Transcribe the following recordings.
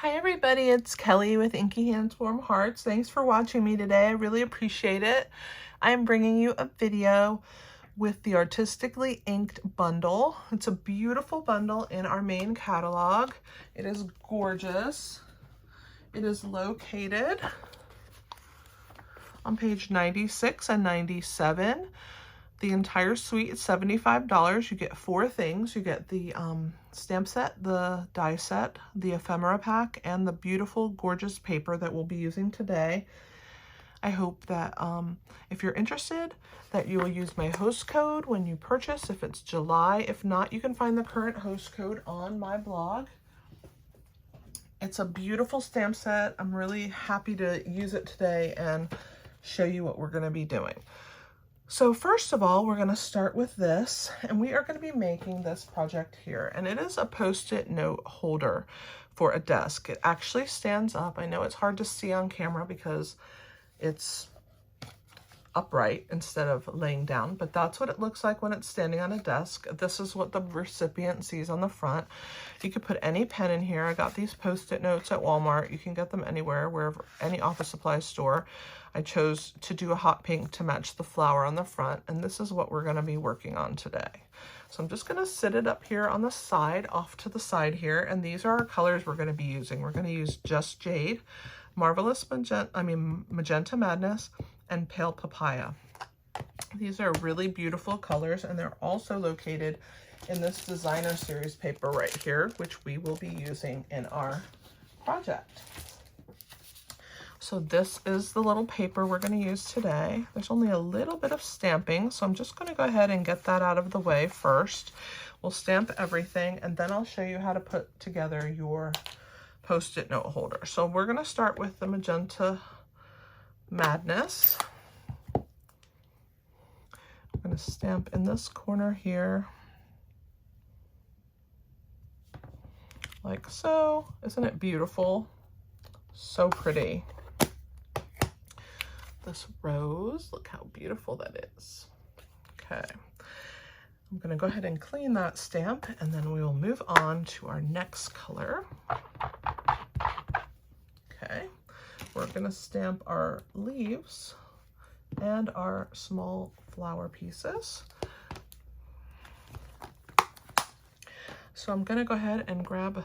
Hi everybody, it's Kelly with Inky Hands Warm Hearts. Thanks for watching me today. I really appreciate it. I am bringing you a video with the Artistically Inked Bundle. It's a beautiful bundle in our main catalog. It is gorgeous. It is located on page 96 and 97. The entire suite is $75. You get 4 things. You get the stamp set, the die set, the ephemera pack, and the beautiful, gorgeous paper that we'll be using today. I hope that if you're interested, that you will use my host code when you purchase, if it's July. If not, you can find the current host code on my blog. It's a beautiful stamp set. I'm really happy to use it today and show you what we're going to be doing. So first of all, we're going to start with this, and we are going to be making this project here, and it is a post-it note holder for a desk. It actually stands up. I know it's hard to see on camera because it's upright instead of laying down, but that's what it looks like when it's standing on a desk. This is what the recipient sees on the front. You could put any pen in here. I got these post-it notes at Walmart. You can get them anywhere, wherever, any office supply store. I chose to do a hot pink to match the flower on the front, and this is what we're going to be working on today. So I'm just going to sit it up here on the side, off to the side here, and these are our colors we're going to be using. We're going to use Just Jade, Marvelous Magenta Madness, and Pale Papaya. These are really beautiful colors, and they're also located in this designer series paper right here, which we will be using in our project. So this is the little paper we're going to use today. There's only a little bit of stamping, so I'm just going to go ahead and get that out of the way first. We'll stamp everything, and then I'll show you how to put together your post-it note holder. So we're going to start with the Magenta Madness. I'm going to stamp in this corner here, like so. Isn't it beautiful? So pretty. This rose, look how beautiful that is. Okay, I'm going to go ahead and clean that stamp, and then we will move on to our next color. Okay, we're going to stamp our leaves and our small flower pieces. So I'm going to go ahead and grab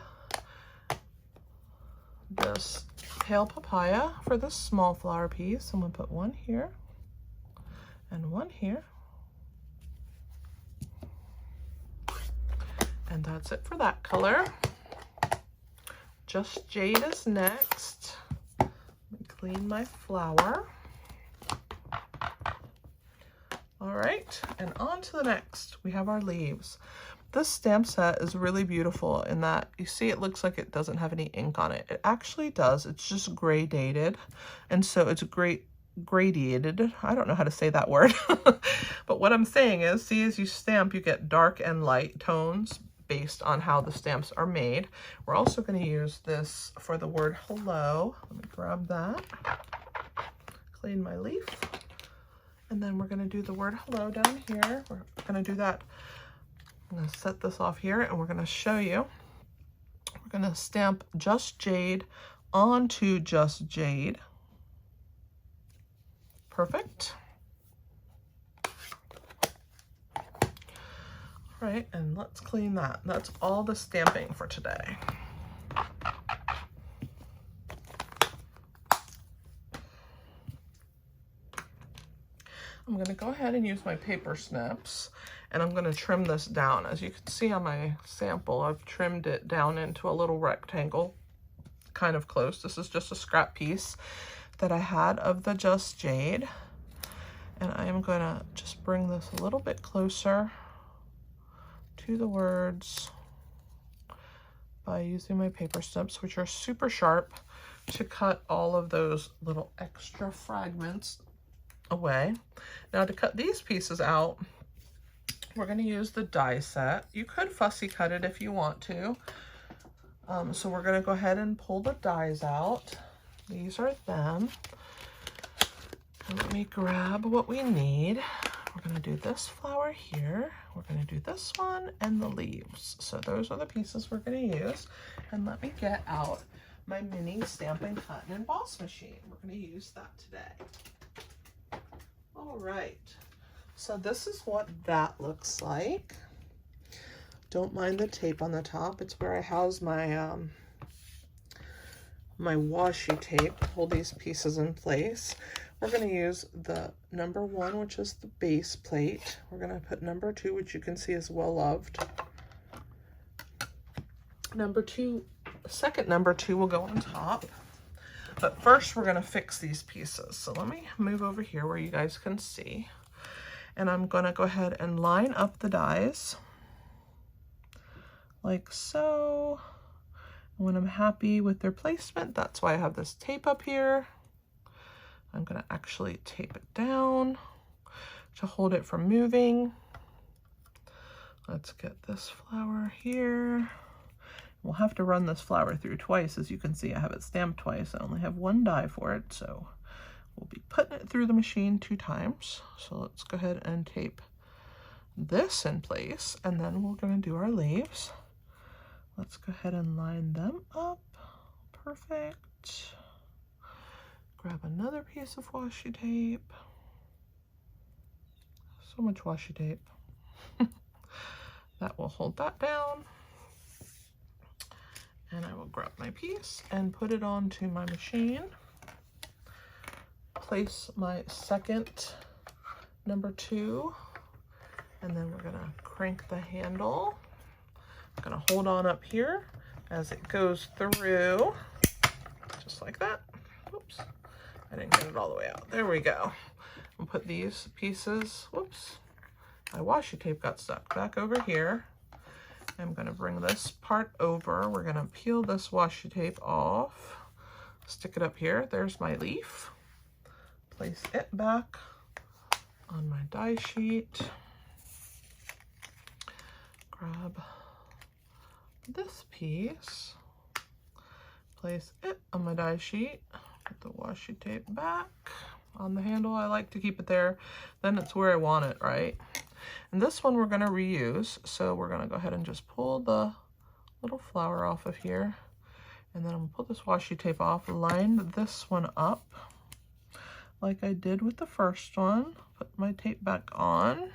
this Pale Papaya for this small flower piece. I'm going to put one here and one here. And that's it for that color. Just Jade is next. Let me clean my flower. All right, and on to the next. We have our leaves. This stamp set is really beautiful in that you see it looks like it doesn't have any ink on it. It actually does. It's just gray dated, and so it's gradiated. I don't know how to say that word. But what I'm saying is, see, as you stamp, you get dark and light tones based on how the stamps are made. We're also going to use this for the word hello. Let me grab that. Clean my leaf. And then we're going to do the word hello down here. We're going to do that. I'm going to set this off here, and we're going to show you. We're going to stamp Just Jade onto Just Jade. Perfect. All right, and let's clean that. That's all the stamping for today. I'm going to go ahead and use my paper snips, and I'm going to trim this down. As you can see on my sample, I've trimmed it down into a little rectangle, kind of close. This is just a scrap piece that I had of the Just Jade, and I am going to just bring this a little bit closer to the words by using my paper snips, which are super sharp, to cut all of those little extra fragments away. Now to cut these pieces out, we're going to use the die set. You could fussy cut it if you want to. So we're going to go ahead and pull the dies out. These are them. And let me grab what we need. We're going to do this flower here. We're going to do this one and the leaves. So those are the pieces we're going to use. And let me get out my mini Stampin' Cut and Emboss machine. We're going to use that today. All right, so this is what that looks like. Don't mind the tape on the top. It's where I house my my washi tape to hold these pieces in place. We're going to use the number 1, which is the base plate. We're going to put number 2, which you can see is well loved. Second number 2 will go on top. But first we're going to fix these pieces. So let me move over here where you guys can see. And I'm going to go ahead and line up the dies like so. When I'm happy with their placement, that's why I have this tape up here. I'm going to actually tape it down to hold it from moving. Let's get this flower here. We'll have to run this flower through twice. As you can see, I have it stamped twice. I only have 1 die for it, so we'll be putting it through the machine 2 times. So let's go ahead and tape this in place, and then we're going to do our leaves. Let's go ahead and line them up. Perfect. Grab another piece of washi tape. So much washi tape. That will hold that down. And I will grab my piece and put it onto my machine. Place my second number 2. And then we're gonna crank the handle. I'm gonna hold on up here as it goes through, just like that. Oops, I didn't get it all the way out. There we go. We'll put these pieces, whoops, my washi tape got stuck, back over here. I'm gonna bring this part over. We're gonna peel this washi tape off, stick it up here. There's my leaf. Place it back on my die sheet. Grab this piece, place it on my die sheet, put the washi tape back on the handle. I like to keep it there, then it's where I want it, right? And this one we're going to reuse, so we're going to go ahead and just pull the little flower off of here, and then I'm going to pull this washi tape off, line this one up like I did with the first one, put my tape back on,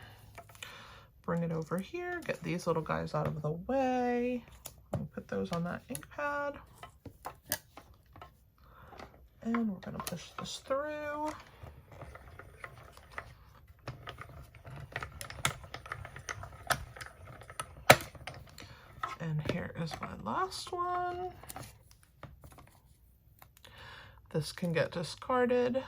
bring it over here, get these little guys out of the way. I'll put those on that ink pad. And we're going to push this through. And here is my last one. This can get discarded,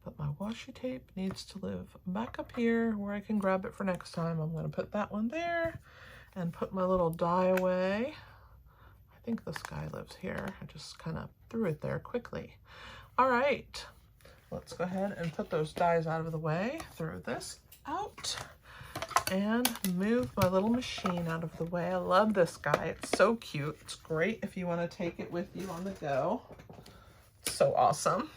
but my washi tape needs to live back up here where I can grab it for next time. I'm going to put that one there and put my little die away. I think this guy lives here. I just kind of threw it there quickly. All right, let's go ahead and put those dies out of the way. Throw this out and move my little machine out of the way. I love this guy. It's so cute. It's great if you want to take it with you on the go. So awesome.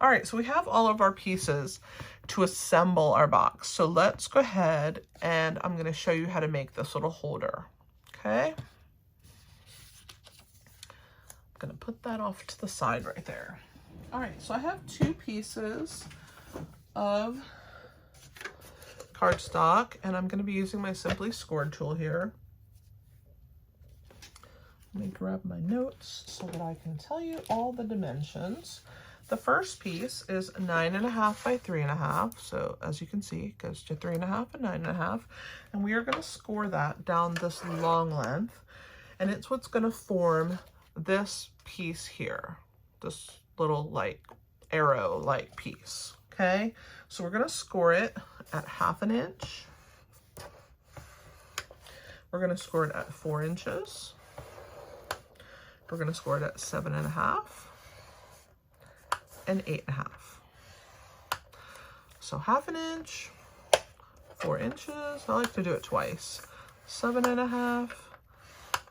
All right, so we have all of our pieces to assemble our box. So let's go ahead and I'm going to show you how to make this little holder. Okay. I'm going to put that off to the side right there. All right, so I have 2 pieces of cardstock, and I'm going to be using my Simply Scored tool here. Let me grab my notes so that I can tell you all the dimensions. The first piece is 9.5 by 3.5. So as you can see, it goes to 3.5 and 9.5. And we are going to score that down this long length. And it's what's going to form this piece here. This little like arrow like piece. Okay. So we're going to score it at 1/2 inch. We're going to score it at 4 inches. We're going to score it at 7.5 and 8.5. So 1/2 inch, 4 inches. I like to do it twice. 7.5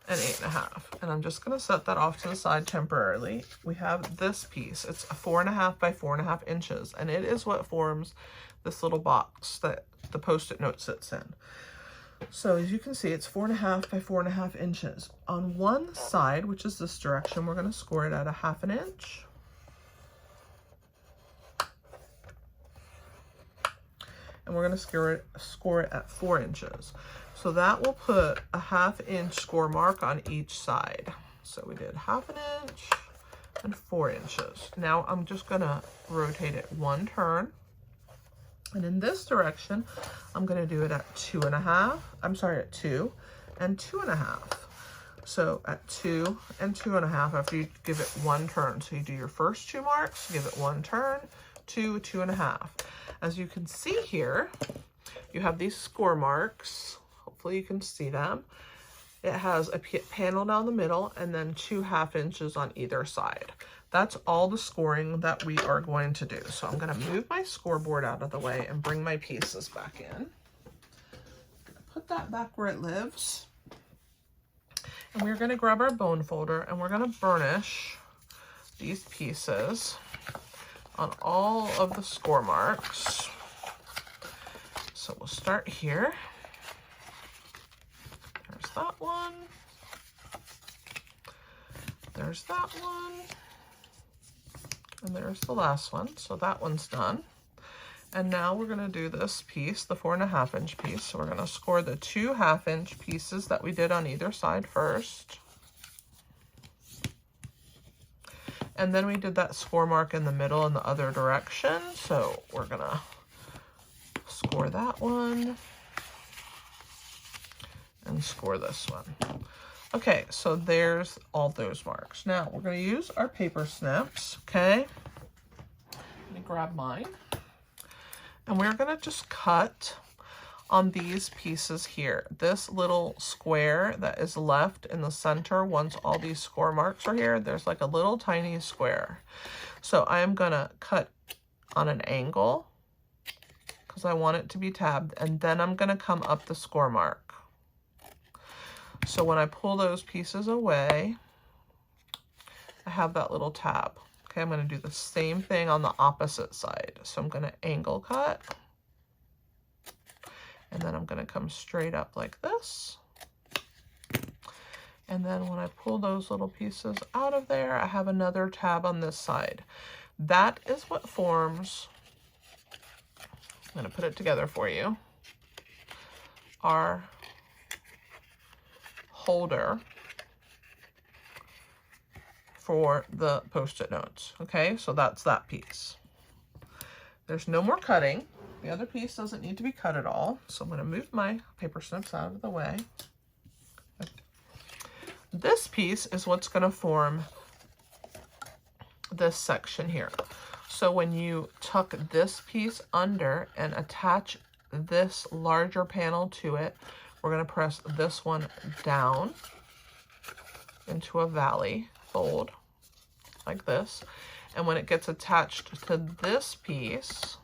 and 8.5. And I'm just going to set that off to the side temporarily. We have this piece. It's 4.5 by 4.5 inches, and it is what forms this little box that the Post-it note sits in. So as you can see, it's 4.5 by 4.5 inches. On one side, which is this direction, we're going to score it at 1/2 inch. And we're going to score it at 4 inches. So that will put a 1/2 inch score mark on each side. So we did 1/2 inch and 4 inches. Now I'm just going to rotate it one turn. And in this direction, I'm going to do it at 2.5. I'm sorry, at 2 and 2.5. So at 2 and 2.5 after you give it one turn. So you do your first 2 marks, give it one turn, 2, 2.5. As you can see here, you have these score marks. Hopefully you can see them. It has a panel down the middle and then 2 1/2 inches on either side. That's all the scoring that we are going to do. So I'm going to move my scoreboard out of the way and bring my pieces back in. Put that back where it lives. And we're going to grab our bone folder and we're going to burnish these pieces on all of the score marks. So we'll start here. There's that one. There's that one. And there's the last one. So that one's done. And now we're going to do this piece, the 4.5 inch piece. So we're going to score the 2 1/2 inch pieces that we did on either side first. And then we did that score mark in the middle in the other direction. So we're going to score that one and score this one. Okay, so there's all those marks. Now we're going to use our paper snips, okay? Let me grab mine. And we're going to just cut on these pieces here. This little square that is left in the center, once all these score marks are here, there's like a little tiny square. So I am going to cut on an angle because I want it to be tabbed, and then I'm going to come up the score mark. So when I pull those pieces away, I have that little tab. Okay, I'm going to do the same thing on the opposite side. So I'm going to angle cut. And then I'm going to come straight up like this. And then when I pull those little pieces out of there, I have another tab on this side. That is what forms, I'm going to put it together for you, our holder for the Post-it notes. Okay, so that's that piece. There's no more cutting. The other piece doesn't need to be cut at all. So I'm going to move my paper snips out of the way. This piece is what's going to form this section here. So when you tuck this piece under and attach this larger panel to it, we're going to press this one down into a valley fold like this. And when it gets attached to this piece,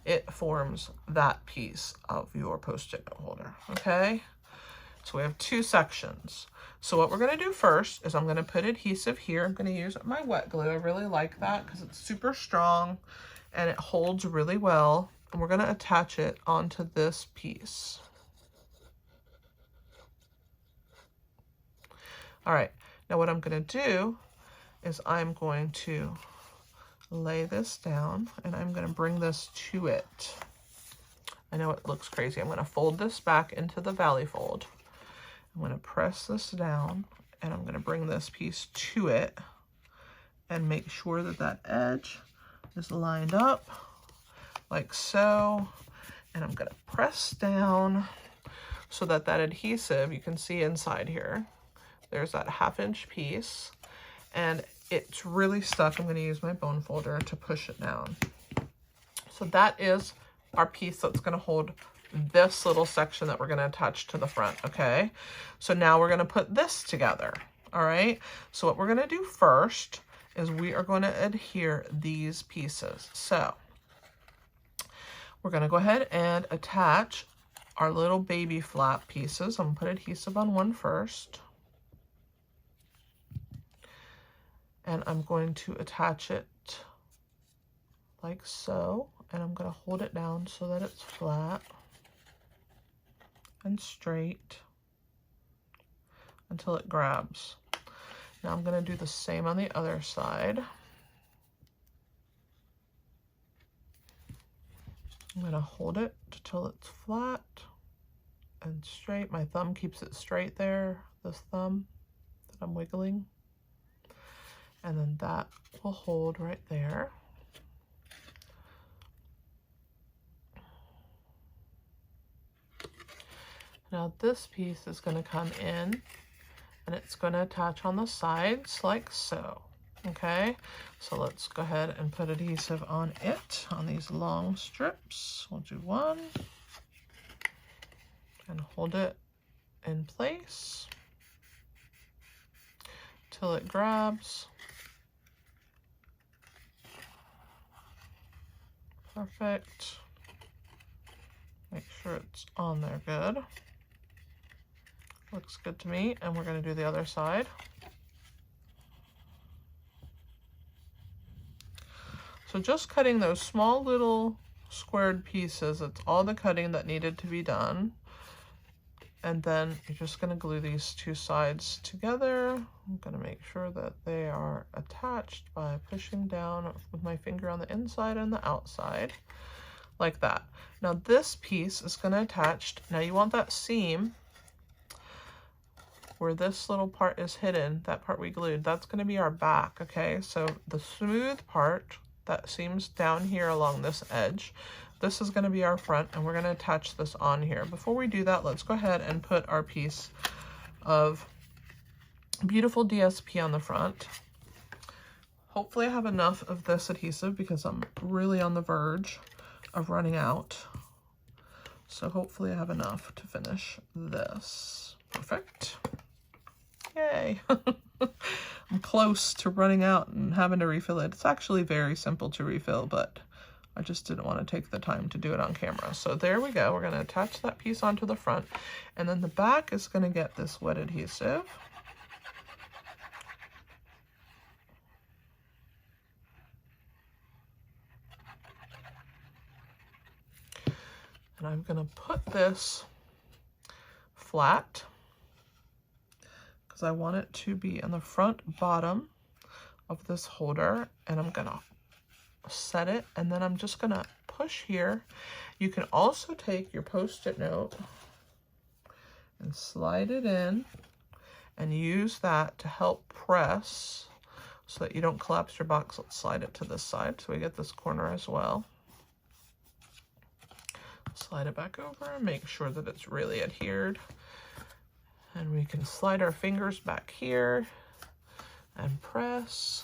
it forms that piece of your Post-it note holder, okay? So we have 2 sections. So what we're going to do first is I'm going to put adhesive here. I'm going to use my wet glue. I really like that because it's super strong and it holds really well. And we're going to attach it onto this piece. All right, now what I'm going to do is I'm going to lay this down and I'm going to bring this to it. I know it looks crazy. I'm going to fold this back into the valley fold. I'm going to press this down and I'm going to bring this piece to it and make sure that that edge is lined up like so. And I'm going to press down so that that adhesive, you can see inside here, there's that 1/2 inch piece and it's really stuck. I'm going to use my bone folder to push it down. So that is our piece that's going to hold this little section that we're going to attach to the front, okay? So now we're going to put this together, all right? So what we're going to do first is we are going to adhere these pieces. So we're going to go ahead and attach our little baby flap pieces. I'm going to put adhesive on one first. And I'm going to attach it like so. And I'm going to hold it down so that it's flat. and straight until it grabs. Now I'm going to do the same on the other side. I'm going to hold it until it's flat and straight. My thumb keeps it straight there, this thumb that I'm wiggling. And then that will hold right there. Now this piece is going to come in and it's going to attach on the sides like so. Okay, so let's go ahead and put adhesive on it, on these long strips. We'll do one and hold it in place till it grabs. Perfect. Make sure it's on there good. Looks good to me, and we're going to do the other side. So just cutting those small little squared pieces, it's all the cutting that needed to be done. And then you're just going to glue these two sides together. I'm going to make sure that they are attached by pushing down with my finger on the inside and the outside, like that. Now this piece is going to attach. Now you want that seam where this little part is hidden, that part we glued, that's going to be our back, okay? So the smooth part that seams down here along this edge, this is going to be our front, and we're going to attach this on here. Before we do that, let's go ahead and put our piece of beautiful DSP on the front. Hopefully I have enough of this adhesive because I'm really on the verge of running out. So hopefully I have enough to finish this. Perfect. Yay. I'm close to running out and having to refill it. It's actually very simple to refill, but I just didn't want to take the time to do it on camera. So there we go. We're going to attach that piece onto the front, and then the back is going to get this wet adhesive. And I'm going to put this flat because I want it to be in the front bottom of this holder, and I'm going to set it, and then I'm just going to push here. You can also take your Post-it note and slide it in and use that to help press so that you don't collapse your box. Let's slide it to this side so we get this corner as well. Slide it back over and make sure that it's really adhered. And we can slide our fingers back here and press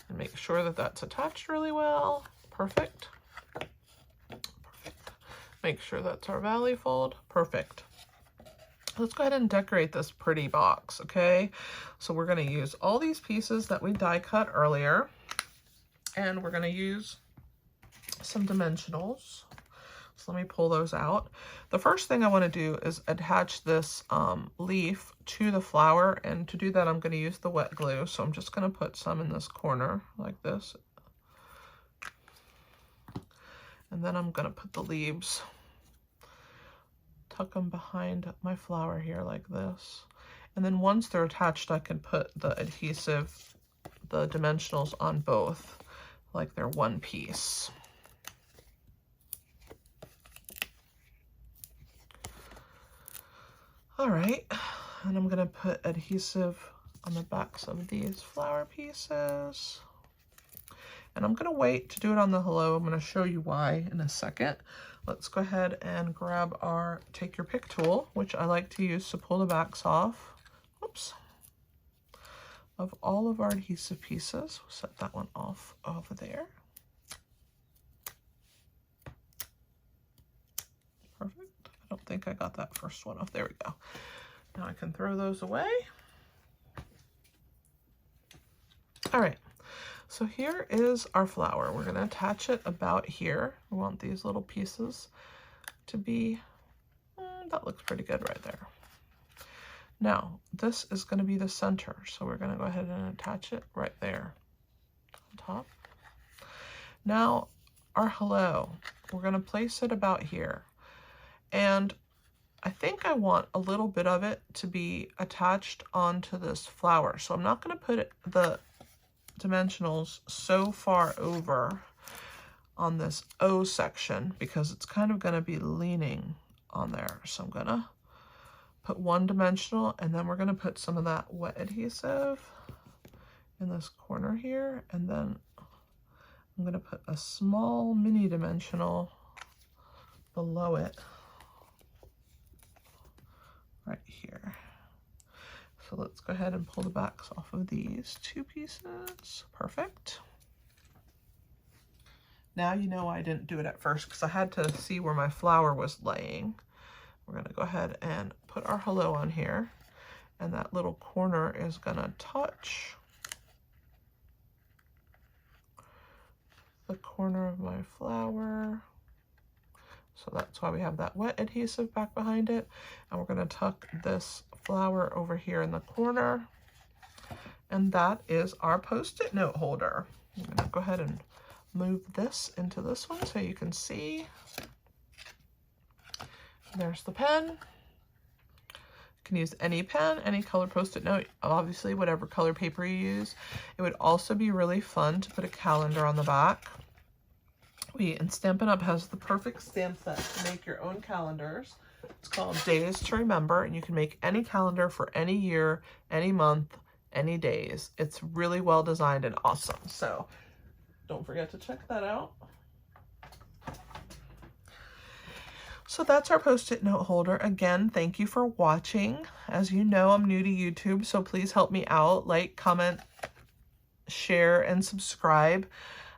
and make sure that that's attached really well. Perfect. Perfect. Make sure that's our valley fold. Perfect. Let's go ahead and decorate this pretty box, okay? So we're going to use all these pieces that we die cut earlier, and we're going to use some dimensionals. So let me pull those out. The first thing I want to do is attach this leaf to the flower, and to do that I'm going to use the wet glue. So I'm just going to put some in this corner like this. And then I'm going to put the leaves, tuck them behind my flower here like this. And then once they're attached, I can put the adhesive, the dimensionals on both like they're one piece. All right, and I'm gonna put adhesive on the backs of these flower pieces. And I'm gonna wait to do it on the hello. I'm gonna show you why in a second. Let's go ahead and grab our take your pick tool, which I like to use to pull the backs off. Oops. Of all of our adhesive pieces. We'll set that one off over there. Perfect. I don't think I got that first one off. There we go. Now I can throw those away. All right, so here is our flower. We're gonna attach it about here. We want these little pieces to be, that looks pretty good right there. Now, this is gonna be the center. So we're gonna go ahead and attach it right there on top. Now, our hello, we're gonna place it about here. And I think I want a little bit of it to be attached onto this flower. So I'm not going to put the dimensionals so far over on this O section because it's kind of going to be leaning on there. So I'm going to put one dimensional, and then we're going to put some of that wet adhesive in this corner here, and then I'm going to put a small mini dimensional below it right here. So let's go ahead and pull the backs off of these two pieces. Perfect. Now you know I didn't do it at first because I had to see where my flower was laying. We're going to go ahead and put our hello on here, and that little corner is going to touch the corner of my flower. So that's why we have that wet adhesive back behind it. And we're going to tuck this flower over here in the corner. And that is our Post-it note holder. I'm going to go ahead and move this into this one so you can see. There's the pen. You can use any pen, any color Post-it note, obviously whatever color paper you use. It would also be really fun to put a calendar on the back. And Stampin' Up! Has the perfect stamp set to make your own calendars. It's called Days to Remember, and you can make any calendar for any year, any month, any days. It's really well designed and awesome. So don't forget to check that out. So that's our Post-it note holder. Again, thank you for watching. As you know, I'm new to YouTube, so please help me out. Like, comment, share, and subscribe.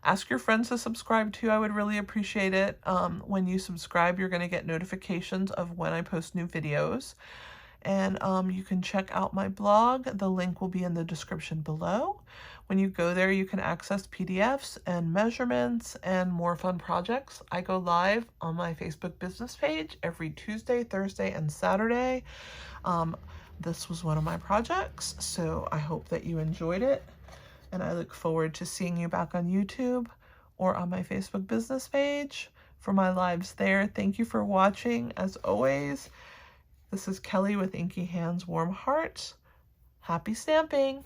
Ask your friends to subscribe too. I would really appreciate it. When you subscribe, you're going to get notifications of when I post new videos. And you can check out my blog. The link will be in the description below. When you go there, you can access PDFs and measurements and more fun projects. I go live on my Facebook business page every Tuesday, Thursday, and Saturday. This was one of my projects, so I hope that you enjoyed it. And I look forward to seeing you back on YouTube or on my Facebook business page for my lives there. Thank you for watching. As always, this is Kelly with Inky Hands, Warm Hearts. Happy stamping!